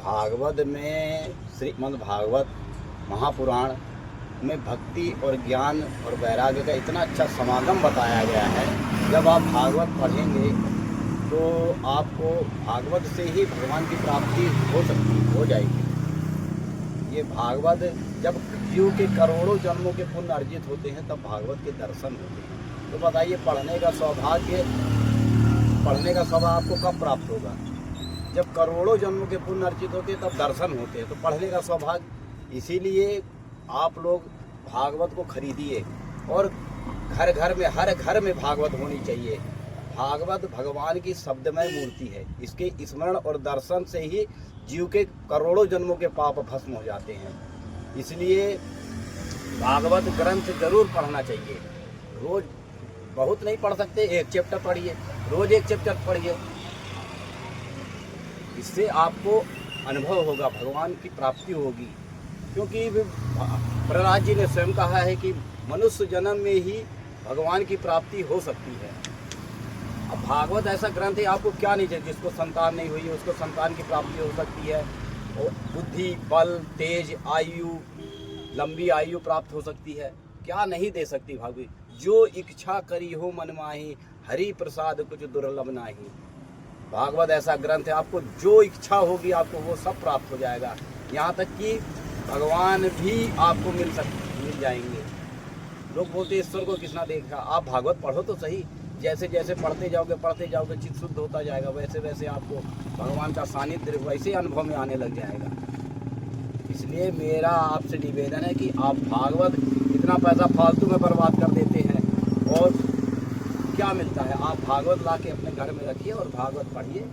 भागवत में श्रीमद् भागवत महापुराण में भक्ति और ज्ञान और वैराग्य का इतना अच्छा समागम बताया गया है। जब आप भागवत पढ़ेंगे तो आपको भागवत से ही भगवान की प्राप्ति हो जाएगी। ये भागवत जब जीव के करोड़ों जन्मों के पुण्य अर्जित होते हैं तब भागवत के दर्शन होते हैं। तो बताइए पढ़ने का सौभाग्य आपको कब प्राप्त होगा? जब करोड़ों जन्मों के पुण्य अर्जित होते हैं तब दर्शन होते हैं। तो पढ़ने का सौभाग्य, इसीलिए आप लोग भागवत को खरीदिए और घर घर में, हर घर में भागवत होनी चाहिए। भागवत भगवान की शब्दमय मूर्ति है। इसके स्मरण और दर्शन से ही जीव के करोड़ों जन्मों के पाप भस्म हो जाते हैं। इसलिए भागवत ग्रंथ जरूर पढ़ना चाहिए। रोज बहुत नहीं पढ़ सकते, एक चैप्टर पढ़िए, रोज एक चैप्टर पढ़िए। इससे आपको अनुभव होगा, भगवान की प्राप्ति होगी। क्योंकि प्रहलाद जी ने स्वयं कहा है कि मनुष्य जन्म में ही भगवान की प्राप्ति हो सकती है। अब भागवत ऐसा ग्रंथ है, आपको क्या नहीं चाहिए? जिसको संतान नहीं हुई है उसको संतान की प्राप्ति हो सकती है, और बुद्धि, बल, तेज, आयु, लंबी आयु प्राप्त हो सकती है। क्या नहीं दे सकती भाभी? जो इच्छा करी हो मन माही, हरि प्रसाद कुछ दुर्लभ नाही। भागवत ऐसा ग्रंथ है, आपको जो इच्छा होगी आपको वो सब प्राप्त हो जाएगा। यहाँ तक कि भगवान भी आपको मिल जाएंगे। लोग बोलते ईश्वर को किसना देखा? आप भागवत पढ़ो तो सही। जैसे जैसे पढ़ते जाओगे चित्त शुद्ध होता जाएगा, वैसे वैसे आपको भगवान का सानिध्य वैसे अनुभव में आने लग जाएगा। इसलिए मेरा आपसे निवेदन है कि आप भागवत, इतना पैसा फालतू में बर्बाद कर देते हैं और क्या मिलता है? आप भागवत ला के अपने घर में रखिए और भागवत पढ़िए।